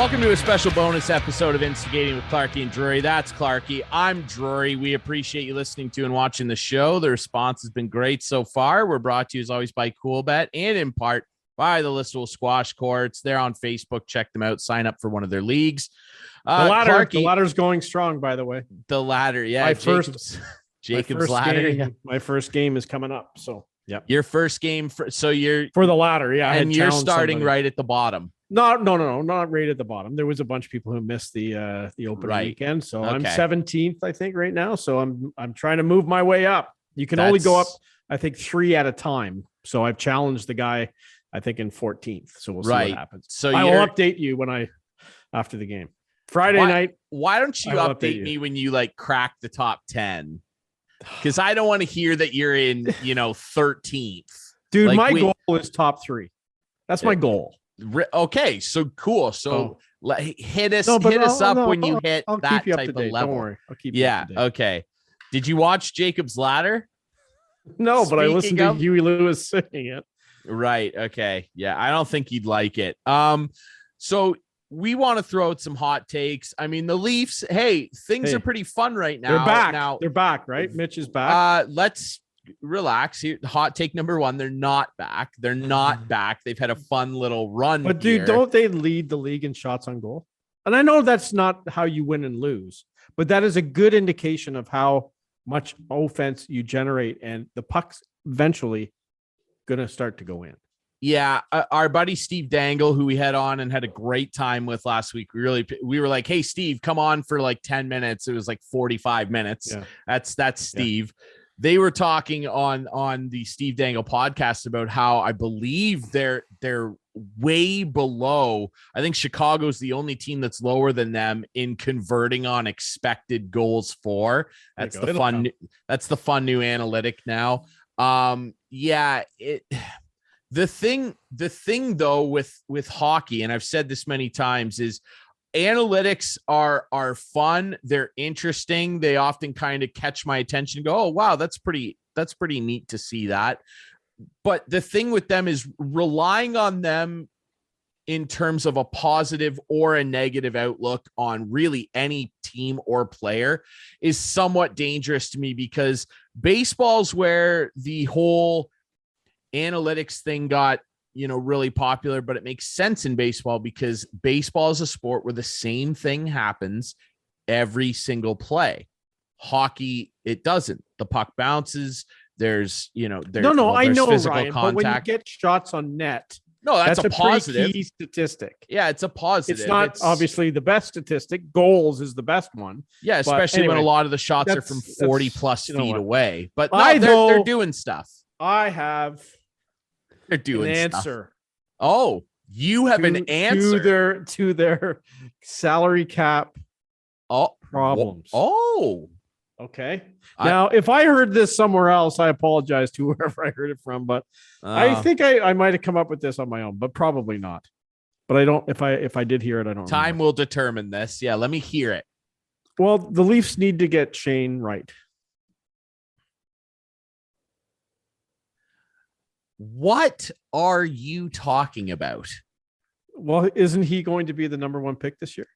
Welcome to a special bonus episode of Instigating with Clarky and Drury. That's Clarky. I'm Drury. We appreciate you listening to and watching the show. The response has been great so far. We're brought to you as always by CoolBet and in part by the Listowel Squash Courts. They're on Facebook. Check them out. Sign up for one of their leagues. The ladder's going strong, by the way. The ladder, yeah. Jacob's ladder. My first game is coming up. So, yeah. Your first game for the ladder, yeah. And you're starting right at the bottom. No, not right at the bottom. There was a bunch of people who missed the opening weekend. So I'm 17th, I think, right now. So I'm trying to move my way up. You can only go up, I think, 3 at a time. So I've challenged the guy, I think, in 14th. So we'll see what happens. So I will update you after the game. Friday night. Why don't you update me when you crack the top 10? Because I don't want to hear that you're in, 13th. Dude, my goal is top 3. That's my goal. Okay, so cool. So hit us up when you hit that type of level. Don't worry. I'll keep you up to date. Okay. Did you watch Jacob's Ladder? No, but I listened to Huey Lewis singing it. Right. Okay. Yeah, I don't think you'd like it. So we want to throw out some hot takes. I mean, the Leafs, things are pretty fun right now. They're back, right? Mitch is back. Let's relax here. Hot take number 1, they're not back. They've had a fun little run. But dude, don't they lead the league in shots on goal? And I know that's not how you win and lose, but that is a good indication of how much offense you generate, and the puck's eventually gonna start to go in. Yeah, our buddy Steve Dangle, who we had on and had a great time with last week. We were like, "Hey, Steve, come on for 10 minutes." It was 45 minutes. Yeah. That's Steve. Yeah. They were talking on the Steve Dangle podcast about how I believe they're way below. I think Chicago's the only team that's lower than them in converting on expected goals for. That's the fun new analytic now. The thing though with hockey, and I've said this many times, is analytics are fun. They're interesting. They often kind of catch my attention and go, oh, wow, that's pretty neat to see that. But the thing with them is relying on them in terms of a positive or a negative outlook on really any team or player is somewhat dangerous to me, because baseball's where the whole analytics thing got really popular, but it makes sense in baseball because baseball is a sport where the same thing happens every single play. Hockey, it doesn't. The puck bounces. There's I know, physical Ryan, contact. But when you get shots on net, that's a positive key statistic. Yeah, it's a positive. It's not obviously the best statistic. Goals is the best one. Yeah, especially when a lot of the shots are from 40 plus feet away. But they're doing stuff. They're doing an stuff. Answer. Oh, you have an answer to their salary cap problems. Oh, okay. Now, if I heard this somewhere else, I apologize to whoever I heard it from, but I think I might have come up with this on my own, but probably not. But I don't. If I did hear it, I don't. Time will determine this. Yeah, let me hear it. Well, the Leafs need to get Shane Wright. What are you talking about? Well, isn't he going to be the number 1 pick this year?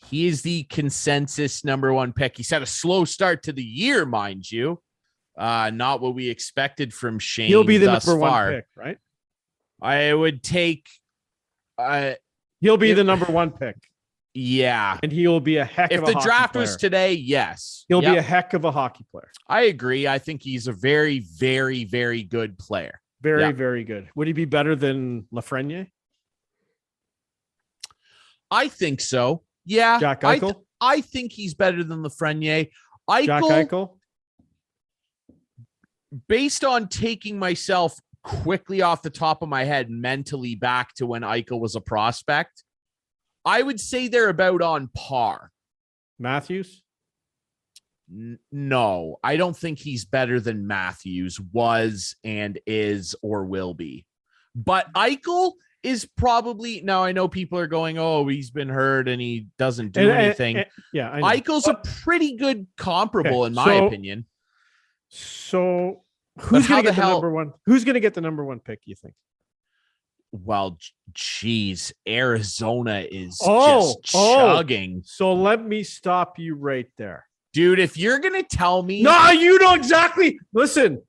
He is the consensus number 1 pick. He's had a slow start to the year, mind you. Not what we expected from Shane. He'll be the number 1 pick, right? I would take. He'll be the number 1 pick. Yeah. And he will be a heck of a hockey player. If the draft was today, yes. He'll be a heck of a hockey player. I agree. I think he's a very, very, very good player. Very, very good. Would he be better than Lafreniere? I think so. Yeah. Jack Eichel? I think he's better than Lafreniere. Jack Eichel? Based on taking myself quickly off the top of my head mentally back to when Eichel was a prospect, I would say they're about on par. Matthews? No, I don't think he's better than Matthews was and is or will be. But Eichel is probably, now I know people are going, oh, he's been hurt and he doesn't do anything. Yeah, Eichel's a pretty good comparable in my opinion. So who's going to get the number 1? Who's going to get the number 1 pick, you think? Well, geez, Arizona is just chugging. So let me stop you right there. Dude, if you're going to tell me. No, you know exactly. Listen,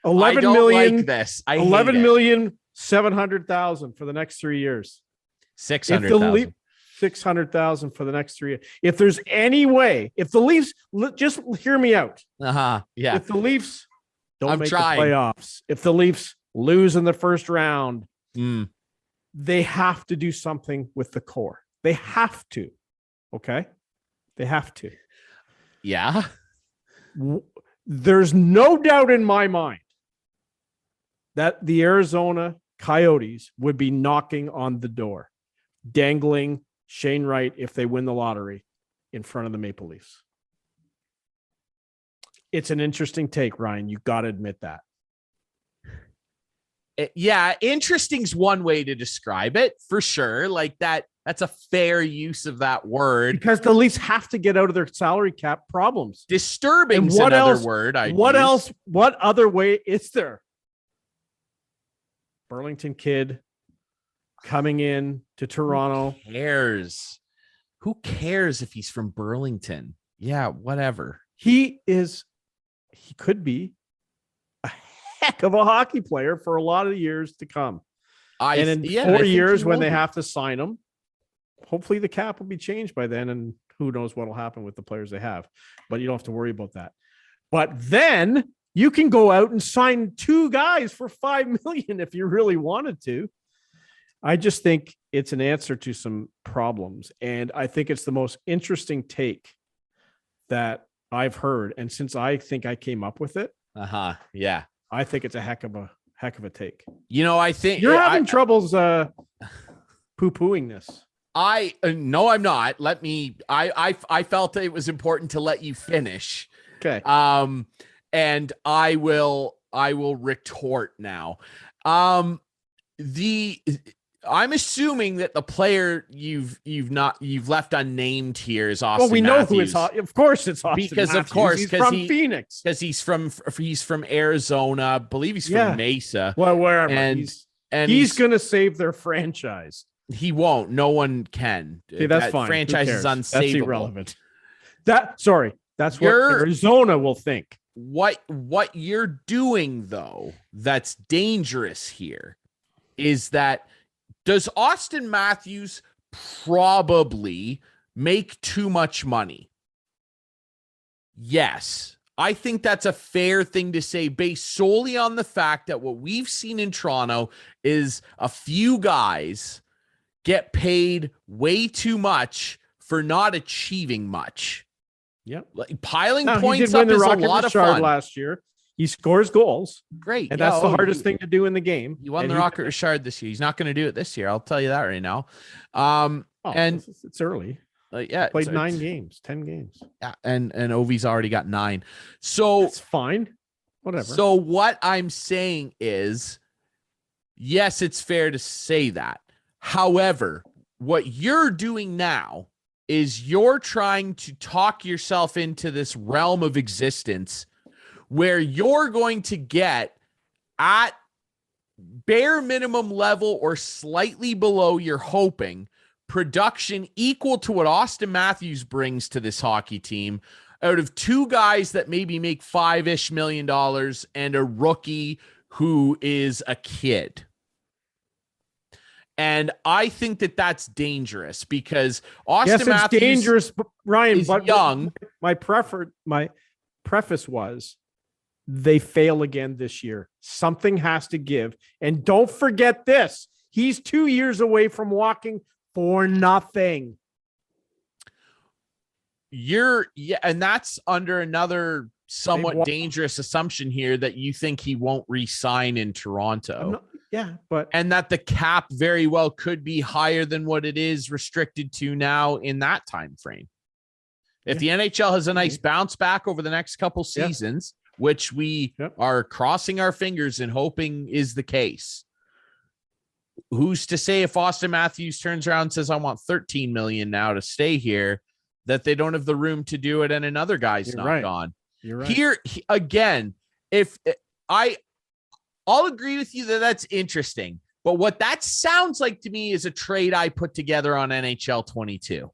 11 million. Like this. 11,700,000 for the next 3 years. 600,000. 600,000 for the next 3 years. If there's any way, if the Leafs, just hear me out. Yeah. If the Leafs don't make the playoffs, if the Leafs lose in the first round, they have to do something with the core. They have to. Okay? They have to. Yeah. There's no doubt in my mind that the Arizona Coyotes would be knocking on the door, dangling Shane Wright if they win the lottery in front of the Maple Leafs. It's an interesting take, Ryan. You got to admit that. Yeah, interesting's one way to describe it for sure. Like that's a fair use of that word. Because the Leafs have to get out of their salary cap problems. Disturbing is another word. What other way is there? Burlington kid coming in to Toronto. Who cares if he's from Burlington? Yeah, whatever. He could be a heck of a hockey player for a lot of years to come. And in 4 years, when they have to sign him, hopefully the cap will be changed by then, and who knows what will happen with the players they have. But you don't have to worry about that. But then you can go out and sign 2 guys for $5 million if you really wanted to. I just think it's an answer to some problems, and I think it's the most interesting take that I've heard. And since I think I came up with it, yeah, I think it's a heck of a take. You know, I think you're having troubles poo-pooing this. No, I'm not. I felt it was important to let you finish. Okay. And I will retort now. I'm assuming that the player you've left unnamed here is Austin. Well, we know who it's. Of course, it's Austin because Matthews. Of course, he's from Phoenix. Because he's from Arizona. I believe he's from Mesa. Well, wherever. And he's going to save their franchise. He won't. No one can. See, that's fine. Franchise is unsavable. That's irrelevant. That's what Arizona will think. What you're doing though, that's dangerous here, is that does Austin Matthews probably make too much money? Yes. I think that's a fair thing to say based solely on the fact that what we've seen in Toronto is a few guys get paid way too much for not achieving much. Yep. Piling points up is a lot of fun. Last year, he scores goals. Great. And that's the hardest thing to do in the game. He won the Rocket Richard this year. He's not going to do it this year. I'll tell you that right now. And it's early. Yeah. Played 9 games, 10 games. Yeah. And Ovi's already got 9. So it's fine. Whatever. So what I'm saying is, yes, it's fair to say that. However, what you're doing now is you're trying to talk yourself into this realm of existence where you're going to get at bare minimum level or slightly below you're hoping production equal to what Austin Matthews brings to this hockey team out of 2 guys that maybe make $5-ish million and a rookie who is a kid. And I think that that's dangerous because Austin Matthews dangerous, Ryan, is young. My preface was they fail again this year. Something has to give. And don't forget this. He's 2 years away from walking for nothing. And that's under another somewhat dangerous assumption here that you think he won't re-sign in Toronto. And that the cap very well could be higher than what it is restricted to now in that time frame. If the NHL has a nice bounce back over the next couple seasons, which we are crossing our fingers and hoping is the case, who's to say if Austin Matthews turns around and says, I want 13 million now to stay here, that they don't have the room to do it and another guy's gone. You're right. Here again, I'll agree with you that that's interesting. But what that sounds like to me is a trade I put together on NHL 22.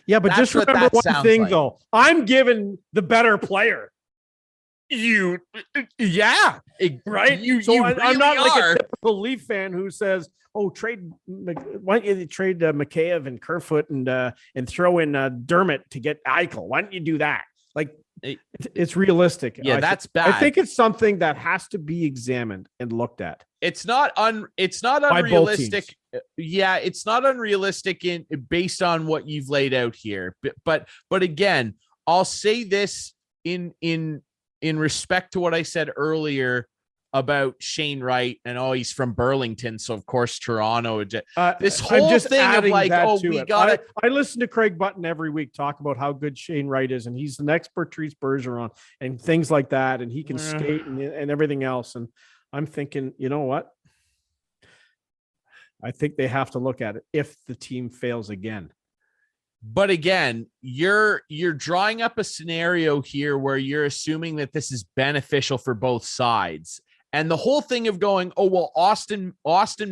Yeah, but just remember one thing, though. I'm giving the better player. Right? I'm not like a typical Leaf fan who says, "Oh, why don't you trade Mikheyev and Kerfoot and throw in Dermott to get Eichel? Why don't you do that?" Like, it's realistic. Yeah, that's bad. I think it's something that has to be examined and looked at. It's not unrealistic. Yeah, it's not unrealistic based on what you've laid out here. But again, I'll say this in respect to what I said earlier about Shane Wright and he's from Burlington, so of course Toronto. This whole thing of like, I listen to Craig Button every week talk about how good Shane Wright is, and he's the next Patrice Bergeron and things like that, and he can skate and everything else. And I'm thinking, you know what? I think they have to look at it if the team fails again. But again, you're drawing up a scenario here where you're assuming that this is beneficial for both sides. And the whole thing of going, oh, well, Austin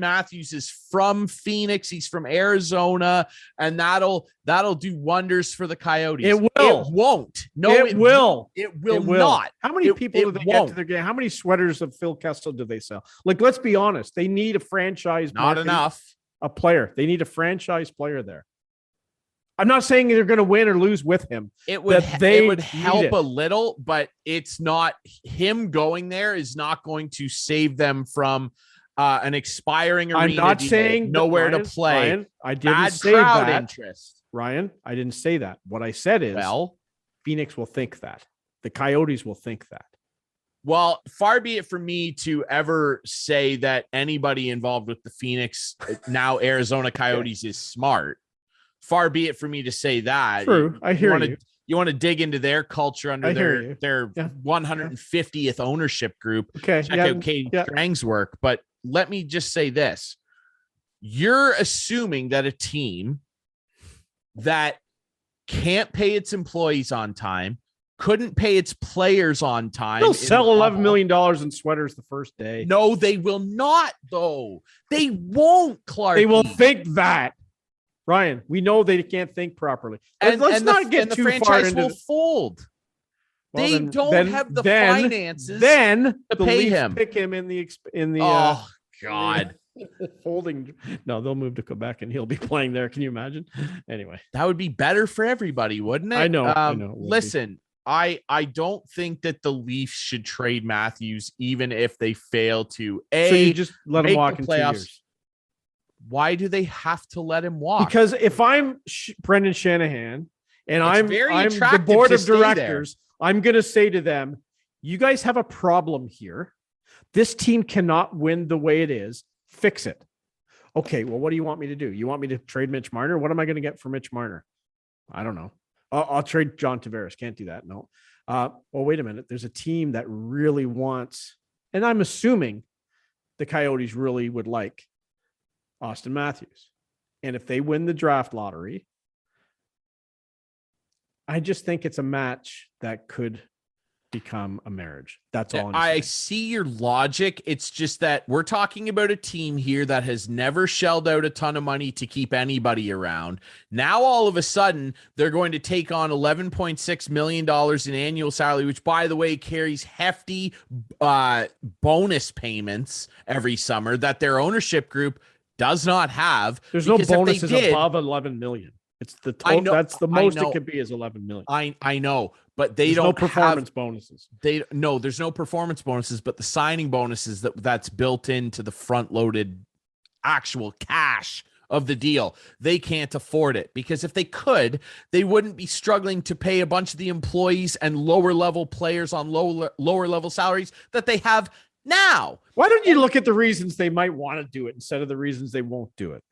Matthews is from Phoenix. He's from Arizona, and that'll do wonders for the Coyotes. It will. It won't. No, it will. It will not. How many people do they get to their game? How many sweaters of Phil Kessel do they sell? Like, let's be honest. They need a franchise. Not enough. A player. They need a franchise player there. I'm not saying they're going to win or lose with him. It would help a little, but it's not him going there is not going to save them from an expiring arena. I'm not saying nowhere to play. Ryan, I didn't say crowd that. Interest. Ryan, I didn't say that. What I said is, Phoenix will think that. The Coyotes will think that. Well, far be it from me to ever say that anybody involved with the Phoenix, now Arizona Coyotes, is smart. Far be it for me to say that. True. I hear you. You want to dig into their culture under their 150th ownership group. Okay. Check out Katie Strang's work. But let me just say this. You're assuming that a team that can't pay its employees on time, couldn't pay its players on time. They'll sell $11 million in sweaters the first day. No, they will not, though. They won't, Clark. They will think that. Ryan, we know they can't think properly. Let's not get too far into will fold. Well, they don't have the finances to pay him. Pick him in the God. Holding. No, they'll move to Quebec and he'll be playing there. Can you imagine? Anyway, that would be better for everybody, wouldn't it? I know. Listen, I don't think that the Leafs should trade Matthews, even if they fail to so you just let him walk in 2 years. Why do they have to let him walk? Because if I'm Brendan Shanahan and I'm the board of directors, I'm going to say to them, you guys have a problem here. This team cannot win the way it is. Fix it. Okay, well, what do you want me to do? You want me to trade Mitch Marner? What am I going to get for Mitch Marner? I don't know. I'll trade John Tavares. Can't do that. No. Well, wait a minute. There's a team that really wants, and I'm assuming the Coyotes really would like Austin Matthews. And if they win the draft lottery, I just think it's a match that could become a marriage. That's all I see your logic. It's just that we're talking about a team here that has never shelled out a ton of money to keep anybody around. Now, all of a sudden, they're going to take on $11.6 million in annual salary, which, by the way, carries hefty bonus payments every summer that their ownership group does not have. There's no bonuses above 11 million. It's the total. That's the most it could be is 11 million. I know, but there's no performance bonuses. There's no performance bonuses, but the signing bonuses that's built into the front loaded actual cash of the deal. They can't afford it because if they could, they wouldn't be struggling to pay a bunch of the employees and lower level players on lower level salaries that they have now. Why don't you look at the reasons they might want to do it instead of the reasons they won't do it?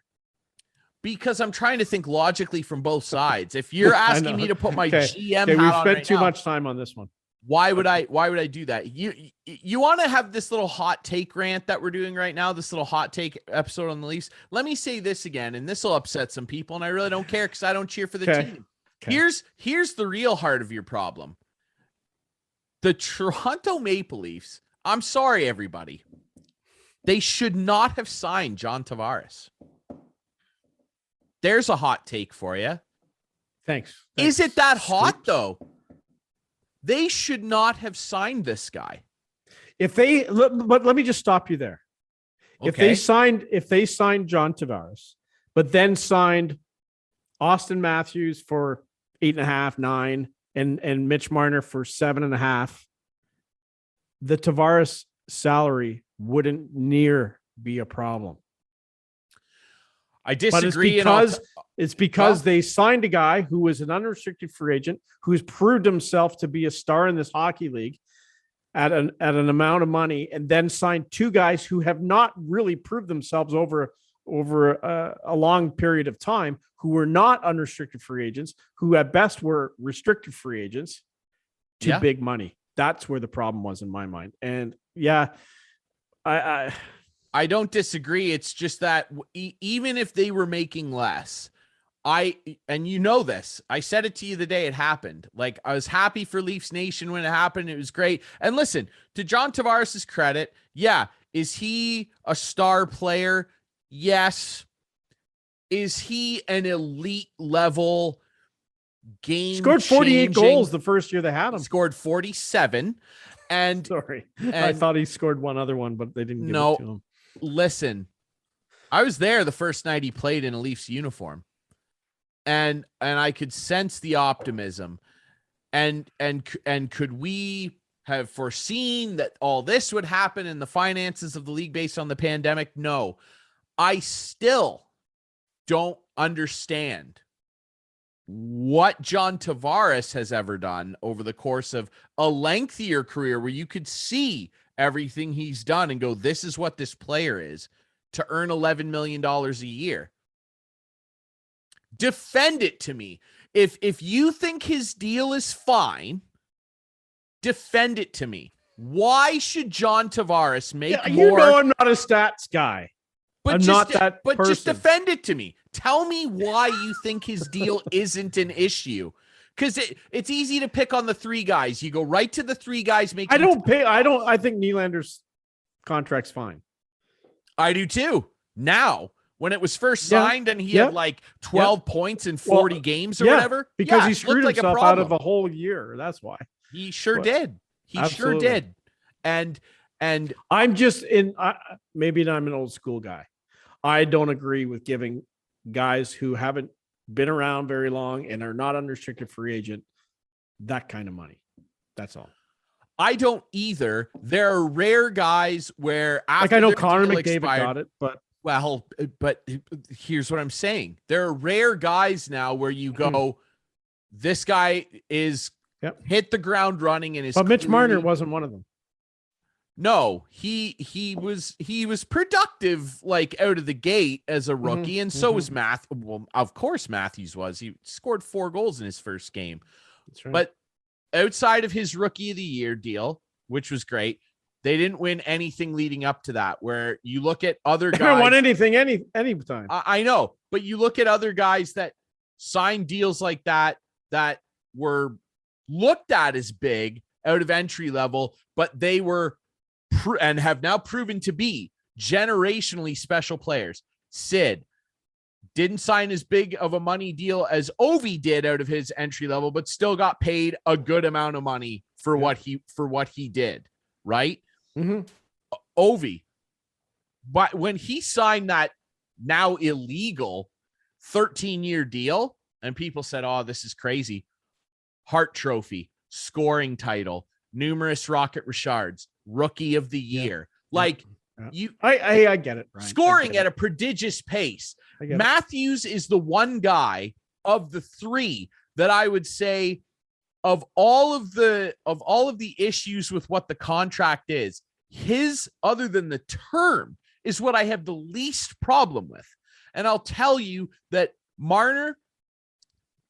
Because I'm trying to think logically from both sides. If you're asking me to put my GM hat on, we spent too much time on this one. Why would I do that? You want to have this little hot take rant that we're doing right now, this little hot take episode on the Leafs. Let me say this again, and this will upset some people, and I really don't care because I don't cheer for the team. Okay. Here's the real heart of your problem. The Toronto Maple Leafs, I'm sorry, everybody. They should not have signed John Tavares. There's a hot take for you. Thanks. Is it that hot, though? They should not have signed this guy. But let me just stop you there. Okay. If they signed John Tavares, but then signed Austin Matthews for 8.5, 9, and Mitch Marner for 7.5, the Tavares salary wouldn't near be a problem. I disagree. But it's because they signed a guy who was an unrestricted free agent, who's proved himself to be a star in this hockey league at an amount of money, and then signed two guys who have not really proved themselves over a long period of time, who were not unrestricted free agents, who at best were restricted free agents to big money. That's where the problem was in my mind. And I don't disagree. It's just that even if they were making less, and you know this, I said it to you the day it happened. Like, I was happy for Leafs Nation when it happened. It was great. And listen, to John Tavares' credit, is he a star player? Yes. Is he an elite level game? Scored 48 goals the first year they had him. Scored 47. And sorry, I thought he scored one other one, but they didn't give it to him. Listen, I was there the first night he played in a Leafs uniform, and I could sense the optimism, and could we have foreseen that all this would happen in the finances of the league based on the pandemic? No. I still don't understand what John Tavares has ever done over the course of a lengthier career where you could see everything he's done and go, this is what this player is, to earn $11 million a year. Defend it to me. If you think his deal is fine, defend it to me. Why should John Tavares make more? You know I'm not a stats guy. But I'm not that person. Just defend it to me. Tell me why you think his deal isn't an issue. Because it's easy to pick on the three guys. You go right to the three guys making. I think Nylander's contract's fine. I do too. Now, when it was first signed and he had like 12 points in 40 games or whatever. Because he screwed himself out of a whole year. That's why. He sure did. He sure did. And I'm just maybe I'm an old school guy. I don't agree with giving guys who haven't been around very long and are not unrestricted free agent that kind of money. That's all. I don't either. There are rare guys where after I know Connor McDavid got it, but here's what I'm saying. There are rare guys now where you go, this guy is hit the ground running and is. But Mitch Marner wasn't one of them. No, he was productive like out of the gate as a rookie, and so was Matthews. Well, of course Matthews was. He scored 4 goals in his first game. That's right. But outside of his rookie of the year deal, which was great, they didn't win anything leading up to that. Where you look at other guys, they haven't won anything any time. I know, but you look at other guys that signed deals like that were looked at as big out of entry level, but they were and have now proven to be generationally special players. Sid didn't sign as big of a money deal as Ovi did out of his entry level, but still got paid a good amount of money for what he did. Right. Ovi. But when he signed that now illegal 13-year deal and people said, oh, this is crazy. Hart Trophy, scoring title, numerous Rocket Richards, rookie of the year. I get it. Ryan. Scoring at a prodigious pace. Matthews is the one guy of the three that I would say of all of the issues with what the contract is, his, other than the term, is what I have the least problem with. And I'll tell you that Marner,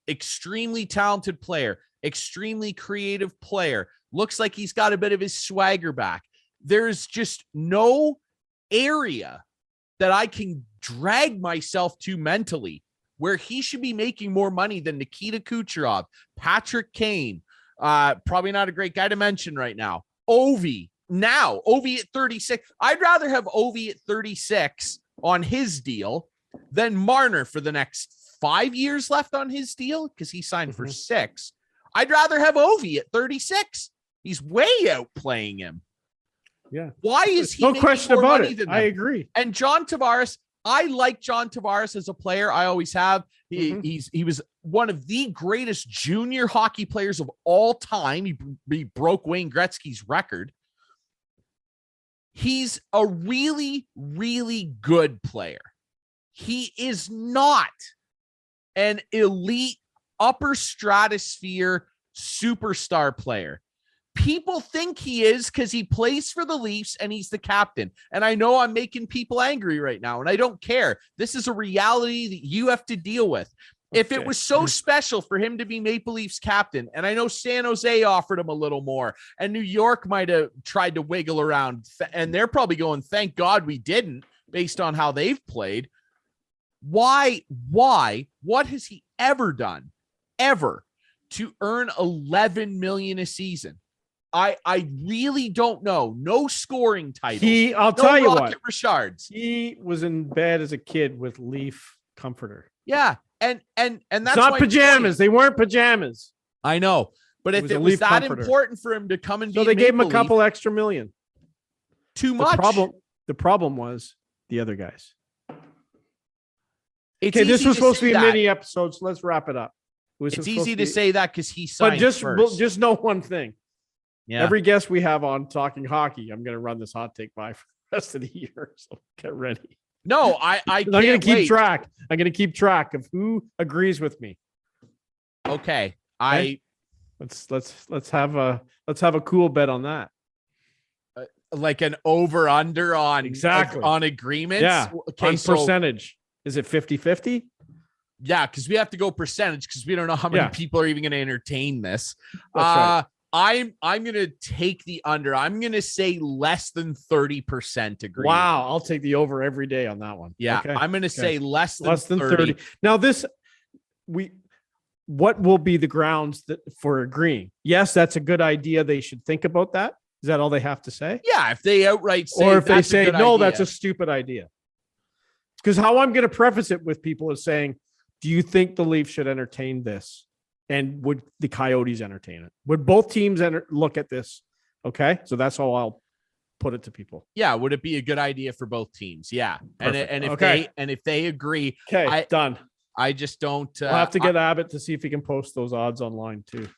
extremely talented player, extremely creative player, looks like he's got a bit of his swagger back. There's just no area that I can drag myself to mentally where he should be making more money than Nikita Kucherov, Patrick Kane, probably not a great guy to mention right now, Ovi, now. Ovi at 36. I'd rather have Ovi at 36 on his deal than Marner for the next 5 years left on his deal because he signed for 6. I'd rather have Ovi at 36. He's way outplaying him. Yeah. Why is he? No question about it. I agree. And John Tavares, I like John Tavares as a player. I always have. He was one of the greatest junior hockey players of all time. He broke Wayne Gretzky's record. He's a really, really good player. He is not an elite upper stratosphere superstar player. People think he is because he plays for the Leafs and he's the captain. And I know I'm making people angry right now, and I don't care. This is a reality that you have to deal with. Okay. If it was so special for him to be Maple Leafs captain, and I know San Jose offered him a little more, and New York might have tried to wiggle around, and they're probably going, thank God we didn't, based on how they've played. Why? What has he ever done, ever, to earn $11 million a season? I really don't know. No scoring title. I'll tell you what. Richards. He was in bed as a kid with Leaf comforter. Yeah, and that's it's not pajamas. They weren't pajamas. I know, but if it was that important for him to come and so they gave him a couple extra million. Too much. The problem was the other guys. Okay, this was supposed to be a mini episode, so let's wrap it up. It's easy to say that because he signed but just know one thing. Yeah. Every guest we have on Talking Hockey, I'm going to run this hot take by for the rest of the year. So get ready. No, I'm going to keep track. I'm going to keep track of who agrees with me. Okay. Let's have a cool bet on that. Like an over under on on agreements. Yeah. Okay. On percentage. Is it 50-50? Yeah, because we have to go percentage because we don't know how many people are even going to entertain this. That's right. I'm going to take the under. I'm going to say less than 30% agree. Wow, I'll take the over every day on that one. Yeah, okay. I'm going to say less than 30. Now what will be the grounds for agreeing? Yes, that's a good idea. They should think about that. Is that all they have to say? Yeah, if they outright say, or if they say no, that's a stupid idea. Because how I'm going to preface it with people is saying, do you think the Leafs should entertain this? And would the Coyotes entertain it? Would both teams look at this? Okay. So that's how I'll put it to people. Yeah. Would it be a good idea for both teams? Yeah. Perfect. And if they agree, okay, done. I just don't. I'll have to get Abbott to see if he can post those odds online too.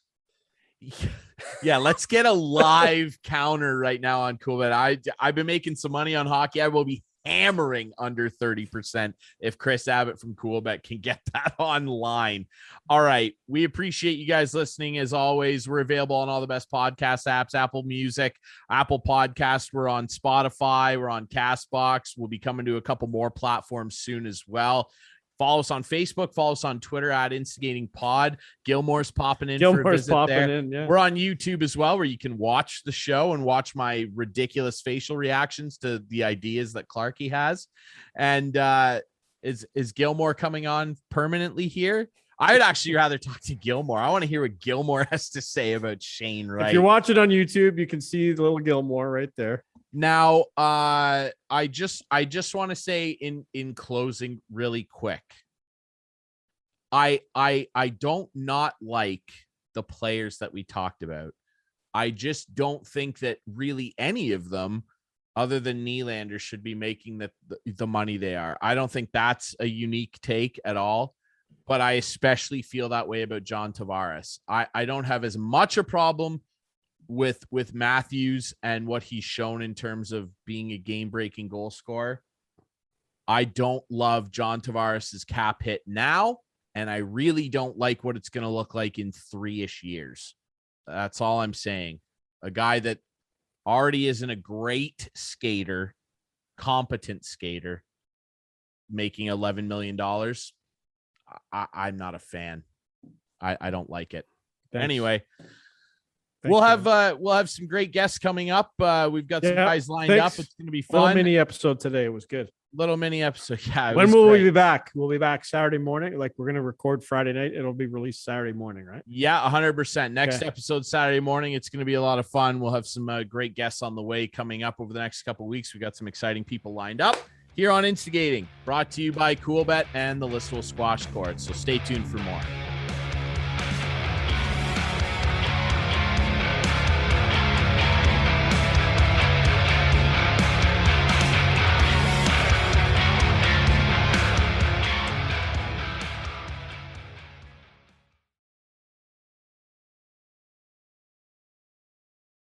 Yeah, let's get a live counter right now on Coolbet. I've been making some money on hockey. I will be hammering under 30% if Chris Abbott from Coolbet can get that online. All right. We appreciate you guys listening. As always, we're available on all the best podcast apps, Apple Music, Apple Podcasts. We're on Spotify. We're on CastBox. We'll be coming to a couple more platforms soon as well. Follow us on Facebook. Follow us on Twitter at Instigating Pod. Gilmore's popping in for a visit there. Yeah. We're on YouTube as well, where you can watch the show and watch my ridiculous facial reactions to the ideas that Clarky has. And is Gilmore coming on permanently here? I would actually rather talk to Gilmore. I want to hear what Gilmore has to say about Shane Wright. If you're watching on YouTube, you can see the little Gilmore right there. Now, I just want to say in closing really quick, I don't not like the players that we talked about. I just don't think that really any of them, other than Nylander, should be making the money they are. I don't think that's a unique take at all, but I especially feel that way about John Tavares. I don't have as much a problem with Matthews and what he's shown in terms of being a game-breaking goal scorer. I don't love John Tavares's cap hit now, and I really don't like what it's going to look like in 3-ish years. That's all I'm saying. A guy that already isn't a great skater, competent skater, making $11 million. I'm not a fan. I don't like it. Thanks. Anyway, Thank we'll have some great guests coming up. We've got some guys lined up. It's going to be fun. Mini episode today. It was good. little mini episode. Yeah. When will we be back? We'll be back Saturday morning. Like we're going to record Friday night. It'll be released Saturday morning, right? Yeah, 100%. Next episode Saturday morning. It's going to be a lot of fun. We'll have some great guests on the way coming up over the next couple of weeks. We got some exciting people lined up here on Instigating, brought to you by CoolBet and the Listowel Squash Court. So stay tuned for more.